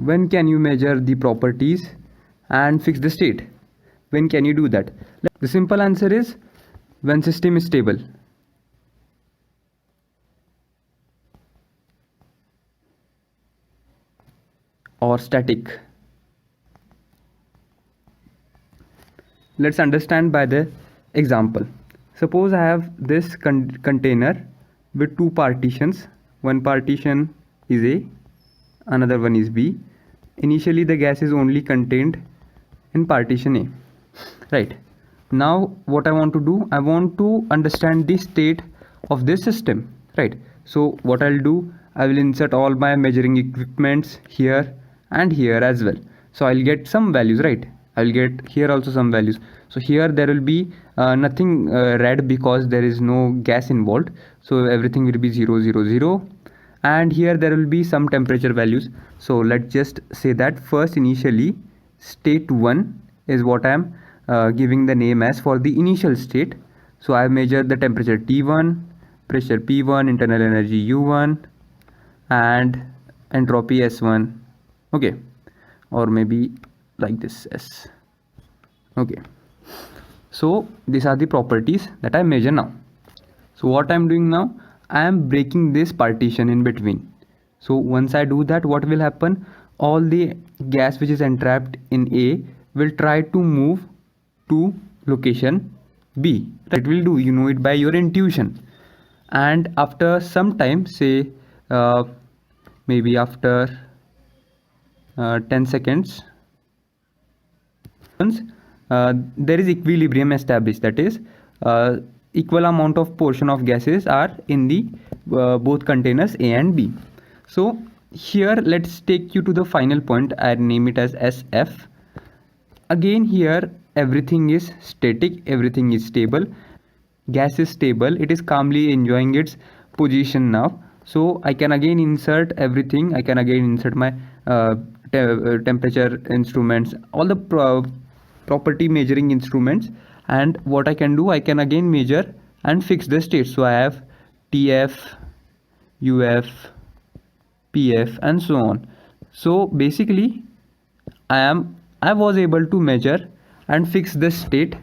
when can you measure the properties and fix the state? When can you do that? The simple answer is when system is stable. Or static. Let's understand by the example. Suppose I have this container with two partitions. One partition is A, another one is B. Initially the gas is only contained in partition A. Right. Now what I want to do, I want to understand the state of this system. Right. So what I'll do, I will insert all my measuring equipments here and here as well. So I'll get some values, right? I'll get here also some values. So here there will be nothing red because there is no gas involved. So everything will be 0, 0, 0. And here there will be some temperature values. So let's just say that first initially state 1 is what I am giving the name as for the initial state. So I have measured the temperature T1, pressure P1, internal energy U1 and entropy S1. Okay, or maybe like this S. Okay, so these are the properties that I measure now. So what I'm doing now, I am breaking this partition in between. So once I do that, what will happen? All the gas which is entrapped in A will try to move to location B. It will do, you know it by your intuition. And after some time, say maybe after 10 seconds, there is equilibrium established. That is, equal amount of portion of gases are in the both containers A and B. So here let's take you to the final point. I name it as SF. Again here everything is static, everything is stable, gas is stable, it is calmly enjoying its position now. So I can again insert everything. I can again insert my temperature instruments, all the property measuring instruments, and what I can do, I can again measure and fix the state. So I have TF, UF, PF and so on. So basically I was able to measure and fix the state.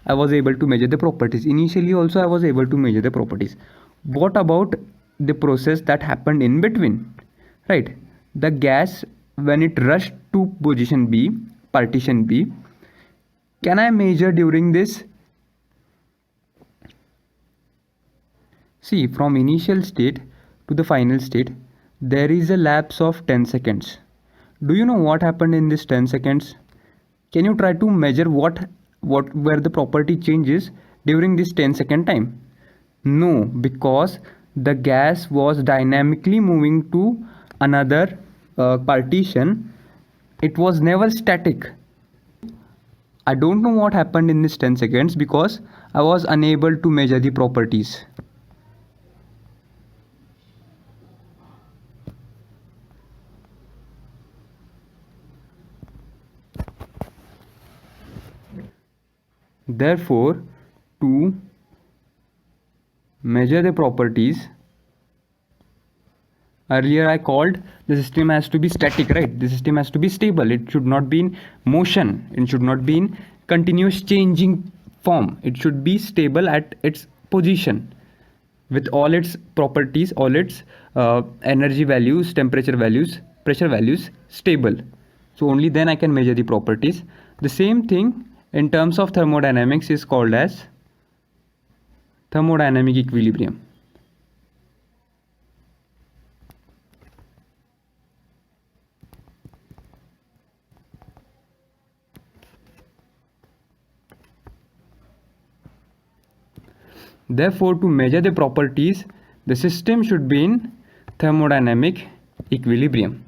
I was able to measure the properties. Initially also I was able to measure the properties. What about the process that happened in between? Right, the gas when it rushed to position B, partition B, can I measure during this? See, from initial state to the final state there is a lapse of 10 seconds. Do you know what happened in this 10 seconds? Can you try to measure what were the property changes during this 10-second time? No, because the gas was dynamically moving to another partition. It was never static. I don't know what happened in this 10 seconds because I was unable to measure the properties. Therefore, to measure the properties, earlier I called the system has to be static, right? The system has to be stable. It should not be in motion. It should not be in continuous changing form. It should be stable at its position with all its properties, all its energy values, temperature values, pressure values stable. So only then I can measure the properties. The same thing in terms of thermodynamics is called as thermodynamic equilibrium. Therefore, to measure the properties, the system should be in thermodynamic equilibrium.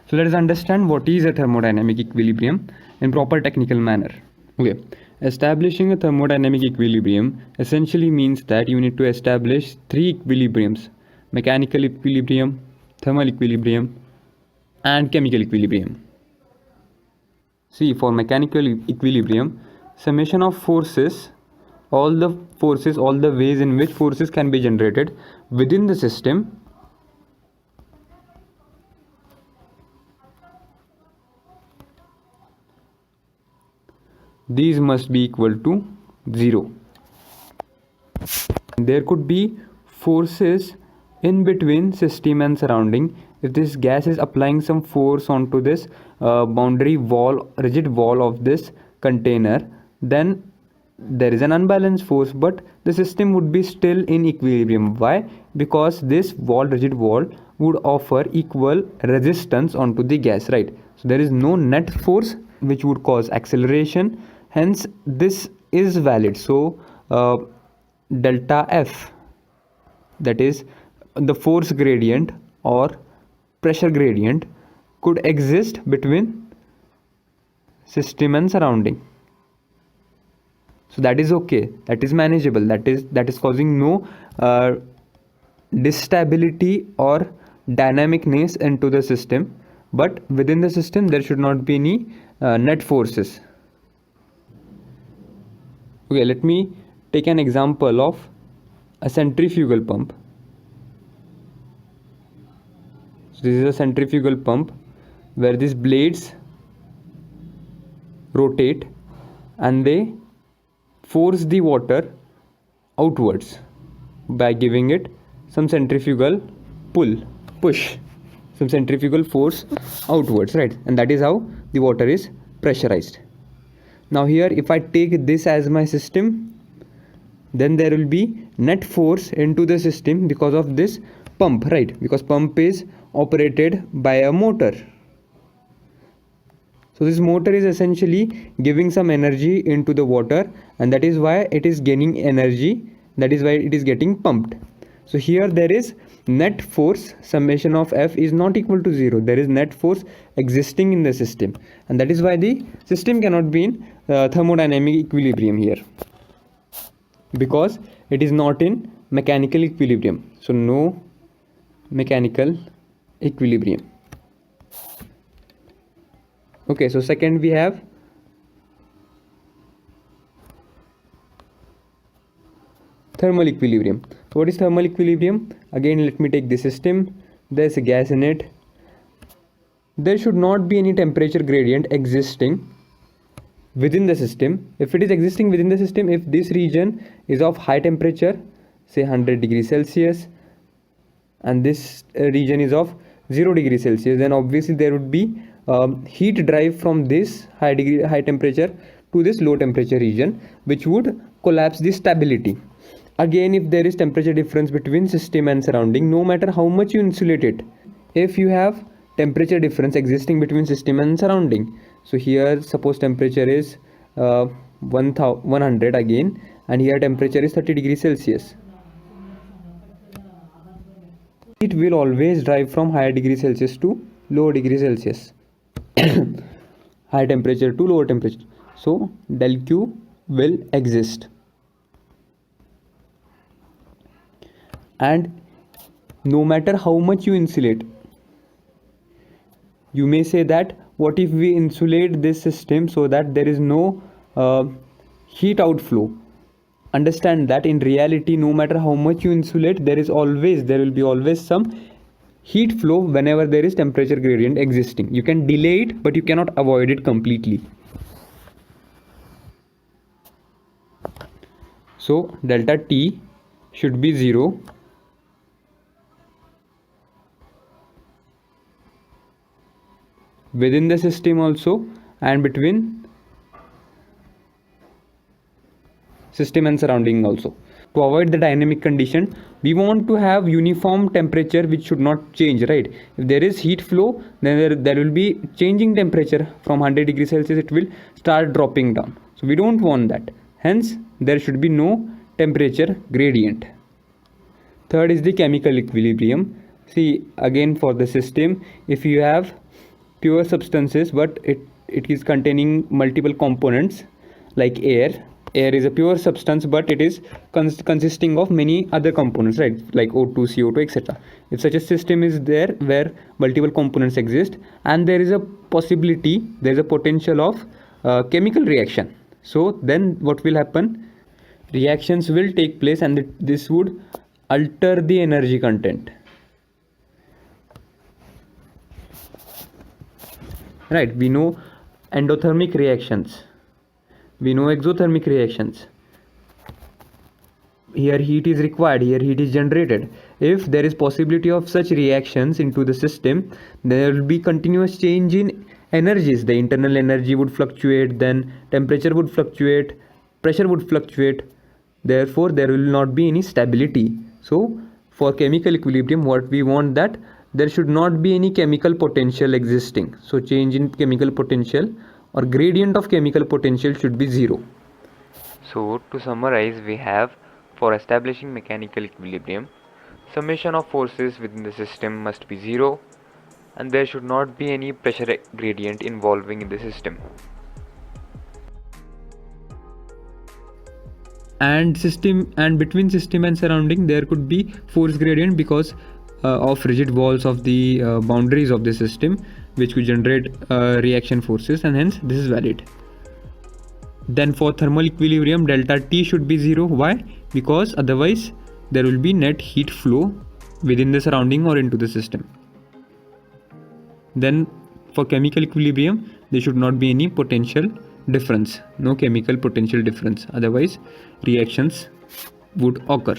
So let us understand what is a thermodynamic equilibrium in proper technical manner. Okay, establishing a thermodynamic equilibrium essentially means that you need to establish three equilibriums: mechanical equilibrium, thermal equilibrium and chemical equilibrium. See, for mechanical equilibrium, summation of forces, all the ways in which forces can be generated within the system these must be equal to 0. There could be forces in between system and surrounding. If this gas is applying some force onto this boundary wall, rigid wall of this container, then there is an unbalanced force, but the system would be still in equilibrium. Why? Because this wall, rigid wall, would offer equal resistance onto the gas, right? So there is no net force which would cause acceleration, hence this is valid. So delta F, that is the force gradient or pressure gradient, could exist between system and surrounding. So that is okay, that is manageable, that is causing no distability or dynamicness into the system, but within the system there should not be any net forces. Okay, let me take an example of a centrifugal pump. So this is a centrifugal pump where these blades rotate and they force the water outwards by giving it some centrifugal push, some centrifugal force outwards, right? And that is how the water is pressurized. Now here, if I take this as my system, then there will be net force into the system because of this pump, right? Because pump is operated by a motor. So this motor is essentially giving some energy into the water, and that is why it is gaining energy, that is why it is getting pumped. So here there is net force, summation of F is not equal to 0. There is net force existing in the system, and that is why the system cannot be in thermodynamic equilibrium here, because it is not in mechanical equilibrium. So no mechanical equilibrium. Okay, so second we have thermal equilibrium. So what is thermal equilibrium? Again, let me take the system. There's a gas in it. There should not be any temperature gradient existing within the system. If it is existing within the system, if this region is of high temperature, say 100 degrees Celsius, and this region is of 0 degrees Celsius, then obviously there would be heat drive from this high temperature to this low temperature region, which would collapse the stability. Again, if there is temperature difference between system and surrounding, no matter how much you insulate it, if you have temperature difference existing between system and surrounding, so here suppose temperature is 100 again, and here temperature is 30 degrees Celsius. It will always drive from higher degree Celsius to lower degree Celsius. High temperature to lower temperature. So del Q will exist. And no matter how much you insulate, you may say that what if we insulate this system so that there is no heat outflow? Understand that in reality, no matter how much you insulate, there will be always some heat flow whenever there is temperature gradient existing. You can delay it, but you cannot avoid it completely. So delta T should be 0. Within the system also, and between system and surrounding also. To avoid the dynamic condition, we want to have uniform temperature which should not change, right? If there is heat flow, then there will be changing temperature from 100 degrees Celsius, it will start dropping down. So we don't want that. Hence, there should be no temperature gradient. Third is the chemical equilibrium. See, again for the system, if you have pure substances but it is containing multiple components like air is a pure substance, but it is consisting of many other components, right, like O2, CO2, etc. If such a system is there where multiple components exist, and there is a potential of chemical reaction, so then what will happen? Reactions will take place, and this would alter the energy content. Right, we know endothermic reactions. We know exothermic reactions. Here heat is required, here heat is generated. If there is possibility of such reactions into the system, there will be continuous change in energies. The internal energy would fluctuate, then temperature would fluctuate, pressure would fluctuate. Therefore there will not be any stability. So for chemical equilibrium, what we want, that there should not be any chemical potential existing. So change in chemical potential or gradient of chemical potential should be zero. So to summarize, we have, for establishing mechanical equilibrium, summation of forces within the system must be zero, and there should not be any pressure gradient involving in the system. And between system and surrounding there could be force gradient because of rigid walls of the boundaries of the system, which could generate reaction forces, and hence this is valid. Then for thermal equilibrium, delta T should be 0. Why? Because otherwise there will be net heat flow within the surrounding or into the system. Then for chemical equilibrium, there should not be any potential difference, no chemical potential difference, otherwise reactions would occur.